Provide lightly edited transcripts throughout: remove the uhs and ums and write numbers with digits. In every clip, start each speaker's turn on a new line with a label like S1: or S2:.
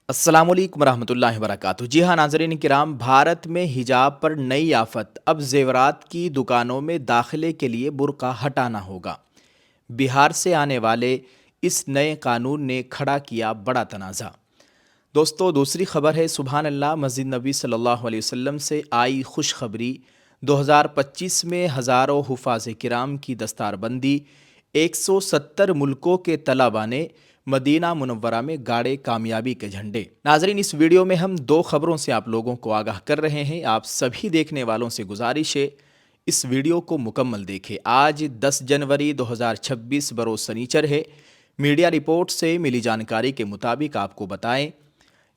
S1: अस्सलाम वालेकुम रहमतुल्लाहि वबरकातुहू। जी हाँ नाज़रीन किराम, भारत में हिजाब पर नई आफत। अब ज़ेवरात की दुकानों में दाखिले के लिए बुर्का हटाना होगा। बिहार से आने वाले इस नए कानून ने खड़ा किया बड़ा तनाज़ा। दोस्तों, दूसरी खबर है सुबहान अल्लाह, मस्जिद नबी सल्लल्लाहु अलैहि वसल्लम से आई खुशखबरी। 2025 में हज़ारों हुफ़ाज़ किराम की दस्तारबंदी। 170 मुल्कों के तलबा ने मदीना मुनव्वरा में गाड़े कामयाबी के झंडे। नाजरीन, इस वीडियो में हम दो खबरों से आप लोगों को आगाह कर रहे हैं। आप सभी देखने वालों से गुजारिश है इस वीडियो को मुकम्मल देखें। आज 10 जनवरी 2026 बरोज़ सनीचर है। मीडिया रिपोर्ट से मिली जानकारी के मुताबिक आपको बताएं,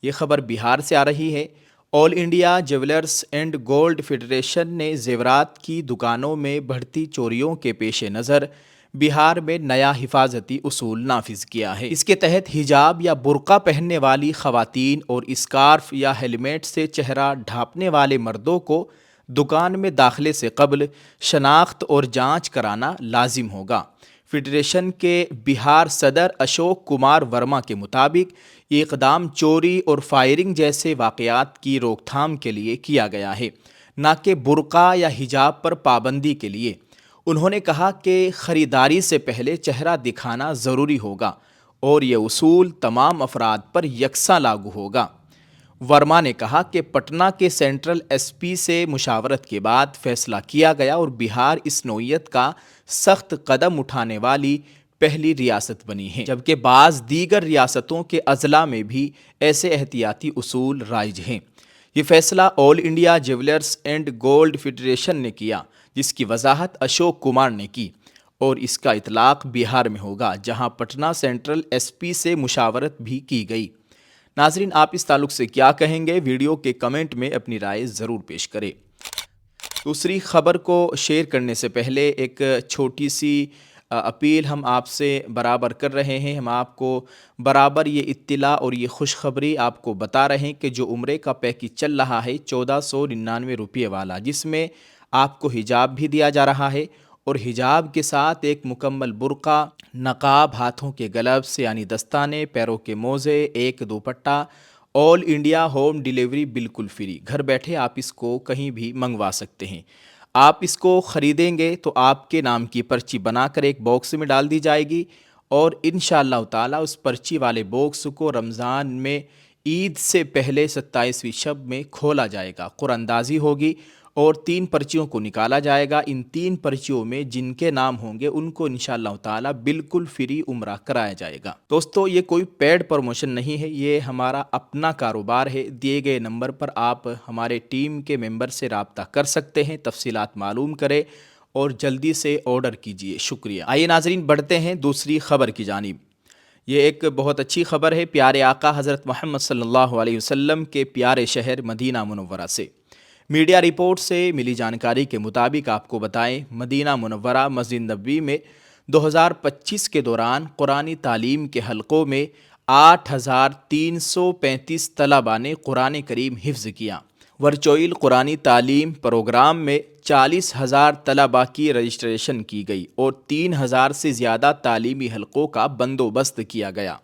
S1: ये खबर बिहार से आ रही है। All India jewellers and gold federation ने ज़ेवरात की दुकानों में बढ़ती चोरियों के पेश नज़र बिहार में नया हिफाजती उसूल नाफिज किया है। इसके तहत हिजाब या बुर्का पहनने वाली ख़वातीन और स्कार्फ या हेलमेट से चेहरा ढांपने वाले मर्दों को दुकान में दाखिले से कबल शनाख्त और जांच कराना लाजिम होगा। फेडरेशन के बिहार सदर अशोक कुमार वर्मा के मुताबिक ये इक़दाम चोरी और फायरिंग जैसे वाक़यात की रोकथाम के लिए किया गया है, न कि बुर्का या हिजाब पर पाबंदी के लिए। उन्होंने कहा कि ख़रीदारी से पहले चेहरा दिखाना ज़रूरी होगा और ये उसूल तमाम अफराद पर यकसा लागू होगा। वर्मा ने कहा कि पटना के सेंट्रल एसपी से मुशावरत के बाद फैसला किया गया और बिहार इस नौइयत का सख्त कदम उठाने वाली पहली रियासत बनी है, जबकि बाज़ दीगर रियासतों के अजला में भी ऐसे एहतियाती उसूल राइज हैं। ये फैसला all India jewellers and gold federation ने किया, जिसकी वजाहत अशोक कुमार ने की, और इसका इतलाक़ बिहार में होगा, जहां पटना सेंट्रल एसपी से मुशावरत भी की गई। नाजरीन, आप इस ताल्लुक़ से क्या कहेंगे? वीडियो के कमेंट में अपनी राय ज़रूर पेश करें। दूसरी खबर को शेयर करने से पहले एक छोटी सी अपील हम आपसे बराबर कर रहे हैं। हम आपको बराबर ये इत्तिला और ये खुशखबरी आपको बता रहे हैं कि जो उम्रे का पैकेज चल रहा है 1499 रुपये वाला, जिसमें आपको हिजाब भी दिया जा रहा है और हिजाब के साथ एक मुकम्मल बुर्का, नकाब, हाथों के ग्लव्स यानी दस्ताने, पैरों के मोज़े, एक दुपट्टा, ऑल इंडिया होम डिलीवरी बिल्कुल फ्री। घर बैठे आप इसको कहीं भी मंगवा सकते हैं। आप इसको ख़रीदेंगे तो आपके नाम की पर्ची बनाकर एक बॉक्स में डाल दी जाएगी और इंशाअल्लाह ताला उस पर्ची वाले बॉक्स को रमज़ान में ईद से पहले 27वीं शब में खोला जाएगा। कुरानंदाज़ी होगी और 3 पर्चियों को निकाला जाएगा। इन 3 पर्चियों में जिनके नाम होंगे उनको इंशाअल्लाह ताला बिल्कुल फ्री उम्रा कराया जाएगा। दोस्तों, ये कोई पेड प्रमोशन नहीं है, ये हमारा अपना कारोबार है। दिए गए नंबर पर आप हमारे टीम के मेंबर से रब्ता कर सकते हैं, तफसीलात मालूम करें और जल्दी से ऑर्डर कीजिए। शुक्रिया। आइए नाजरीन, बढ़ते हैं दूसरी खबर की जानिब। ये एक बहुत अच्छी खबर है प्यारे आका हज़रत मोहम्मद सल्लल्लाहु अलैहि वसल्लम के प्यारे शहर मदीना मुनव्वरा से। मीडिया रिपोर्ट से मिली जानकारी के मुताबिक आपको बताएं, मदीना मुनव्वरा मस्जिद नबवी में 2025 के दौरान कुरानी तालीम के हलकों में 8335 तलबा ने कुरान करीम हिफ्ज़ किया। वर्चुअल कुरानी तालीम प्रोग्राम में 40,000 तलबा की रजिस्ट्रेशन की गई और 3,000 से ज़्यादा तालीमी हलकों का बंदोबस्त किया गया।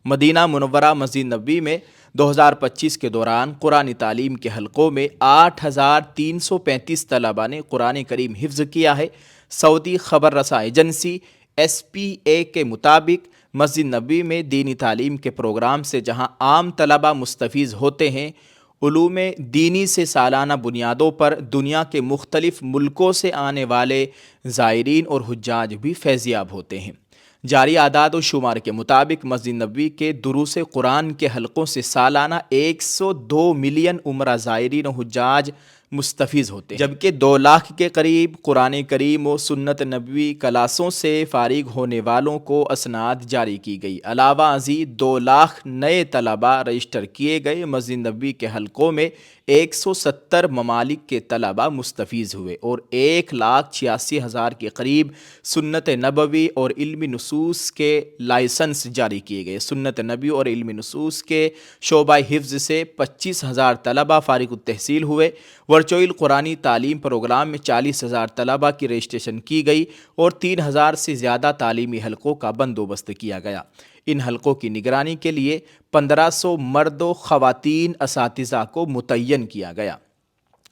S1: मदीना मुनव्वरा मस्जिद नबवी में 2025 के दौरान कुरानी तालीम के हलकों में 8335 तलबा ने कुरान करीम हिफ्ज़ किया है। सऊदी खबर रसा एजेंसी SPA के मुताबिक मस्जिद नबवी में दीनी तालीम के प्रोग्राम से जहां आम तलबा मुस्तफ़ीज़ होते हैं, उलूम दीनी से सालाना बुनियादों पर दुनिया के मुख्तलिफ़ मुल्कों से आने वाले ज़ायरीन और हुज्जाज भी फैज़याब होते हैं। जारी आदाद और शुमार के मुताबिक मस्जिद नबवी के दुरूस कुरान के हलकों से सालाना 102 मिलियन उम्रा ज़ायरीन और हुज्जाज मुस्तफ़ीज़ होते हैं, जबकि 2 लाख के करीब कुरान करीम और सुन्नत नबवी क्लासों से फारिग होने वालों को असनाद जारी की गई। अलावा अज़ीज़ 2 लाख नए तलबा रजिस्टर किए गए। मस्जिद नबवी के हलकों में 170 ममालिक के तलबा मुस्तफ़ीज़ हुए और 1,86,000 के करीब सुन्नत नबवी और इल्मी नुसूस के लाइसेंस जारी किए गए। सुन्नत नबवी और इल्मी नुसूस के शोबा हिफ्ज़ से 25,000 तलबा फारिग तहसील हुए। वर्चुअल कुरानी तालीम प्रोग्राम में 40,000 तलबा की रजिस्ट्रेशन की गई और 3,000 से ज़्यादा तालीमी हलकों का बंदोबस्त किया गया। ان حلقوں کی نگرانی کے لیے 1500 مرد و خواتین اساتذہ کو متعین کیا گیا۔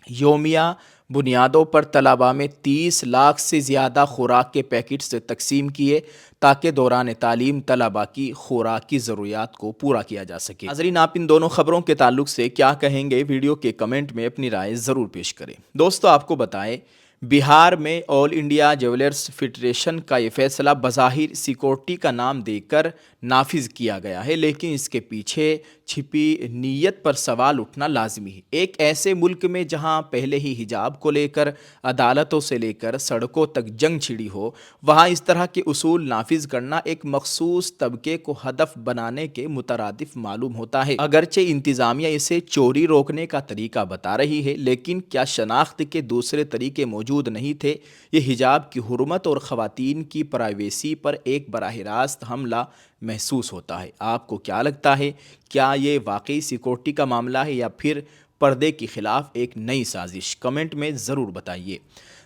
S1: یومیہ بنیادوں پر طلباء میں 30 لاکھ سے زیادہ خوراک کے پیکٹس تقسیم کیے تاکہ دوران تعلیم طلباء کی خوراک کی ضروریات کو پورا کیا جا سکے۔ ناظرین، آپ ان دونوں خبروں کے تعلق سے کیا کہیں گے؟ ویڈیو کے کمنٹ میں اپنی رائے ضرور پیش کریں۔ دوستو، آپ کو بتائیں، بہار میں آل انڈیا جیولرز فیڈریشن کا یہ فیصلہ بظاہر سیکورٹی کا نام دے کر نافذ کیا گیا ہے، لیکن اس کے پیچھے چھپی نیت پر سوال اٹھنا لازمی ہے۔ ایک ایسے ملک میں جہاں پہلے ہی حجاب کو لے کر عدالتوں سے لے کر سڑکوں تک جنگ چھڑی ہو، وہاں اس طرح کے اصول نافذ کرنا ایک مخصوص طبقے کو ہدف بنانے کے مترادف معلوم ہوتا ہے۔ اگرچہ انتظامیہ اسے چوری روکنے کا طریقہ بتا رہی ہے، لیکن کیا شناخت کے دوسرے طریقے موجود نہیں تھے؟ یہ حجاب کی حرمت اور خواتین کی پرائیویسی پر ایک براہ راست حملہ محسوس ہوتا ہے۔ آپ کو کیا لگتا ہے؟ کیا یہ واقعی سیکورٹی کا معاملہ ہے یا پھر پردے کے خلاف ایک نئی سازش؟ کمنٹ میں ضرور بتائیے۔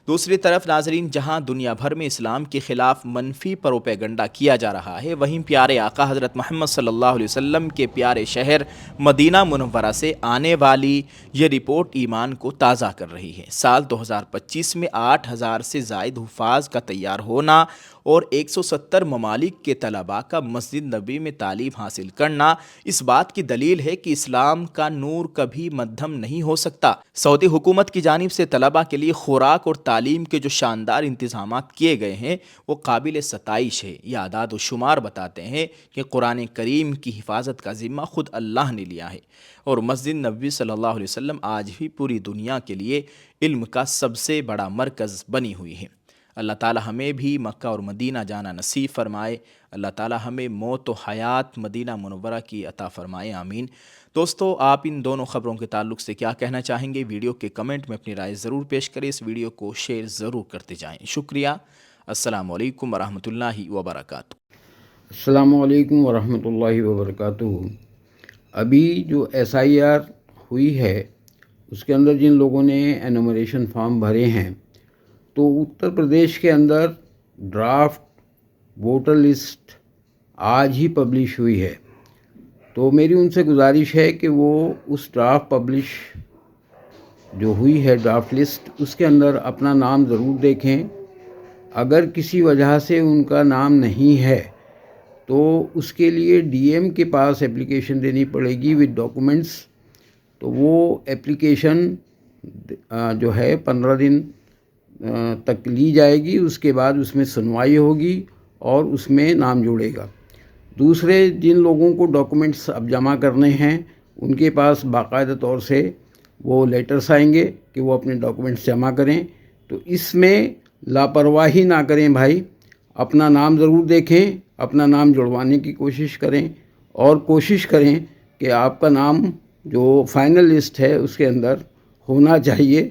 S1: دوسری طرف ناظرین، جہاں دنیا بھر میں اسلام کے خلاف منفی پروپیگنڈا کیا جا رہا ہے، وہیں پیارے آقا حضرت محمد صلی اللہ علیہ وسلم کے پیارے شہر مدینہ منورہ سے آنے والی یہ رپورٹ ایمان کو تازہ کر رہی ہے۔ سال 2025 میں 8000 سے زائد حفاظ کا تیار ہونا اور 170 ممالک کے طلباء کا مسجد نبوی میں تعلیم حاصل کرنا اس بات کی دلیل ہے کہ اسلام کا نور کبھی مدھم نہیں ہو سکتا۔ سعودی حکومت کی جانب سے طلباء کے لیے خوراک اور تعلیم کے جو شاندار انتظامات کیے گئے ہیں وہ قابل ستائش ہے۔ یہ اعداد و شمار بتاتے ہیں کہ قرآن کریم کی حفاظت کا ذمہ خود اللہ نے لیا ہے، اور مسجد نبوی صلی اللہ علیہ وسلم آج بھی پوری دنیا کے لیے علم کا سب سے بڑا مرکز بنی ہوئی ہے۔ اللہ تعالی ہمیں بھی مکہ اور مدینہ جانا نصیب فرمائے۔ اللہ تعالی ہمیں موت و حیات مدینہ منورہ کی عطا فرمائے، آمین۔ دوستو، آپ ان دونوں خبروں کے تعلق سے کیا کہنا چاہیں گے؟ ویڈیو کے کمنٹ میں اپنی رائے ضرور پیش کریں۔ اس ویڈیو کو شیئر ضرور کرتے جائیں۔ شکریہ۔ السلام علیکم ورحمۃ اللہ وبرکاتہ۔
S2: السلام علیکم ورحمۃ اللہ وبرکاتہ۔ ابھی جو SIR ہوئی ہے اس کے اندر جن لوگوں نے انومریشن فارم بھرے ہیں، تو اتر پردیش کے اندر ڈرافٹ ووٹر لسٹ آج ہی پبلش ہوئی ہے۔ تو میری ان سے گزارش ہے کہ وہ اس ڈرافٹ پبلش جو ہوئی ہے ڈرافٹ لسٹ، اس کے اندر اپنا نام ضرور دیکھیں۔ اگر کسی وجہ سے ان کا نام نہیں ہے تو اس کے لیے DM کے پاس اپلیکیشن دینی پڑے گی وتھ ڈاکومنٹس۔ تو وہ اپلیکیشن جو ہے 15 دن تک لی جائے گی، اس کے بعد اس میں سنوائی ہوگی اور اس میں نام جوڑے گا۔ دوسرے جن لوگوں کو ڈاکومنٹس اب جمع کرنے ہیں ان کے پاس باقاعدہ طور سے وہ لیٹرس آئیں گے کہ وہ اپنے ڈاکومنٹس جمع کریں۔ تو اس میں لاپرواہی نہ کریں بھائی، اپنا نام ضرور دیکھیں، اپنا نام جڑوانے کی کوشش کریں اور کوشش کریں کہ آپ کا نام جو فائنل لسٹ ہے اس کے اندر ہونا چاہیے۔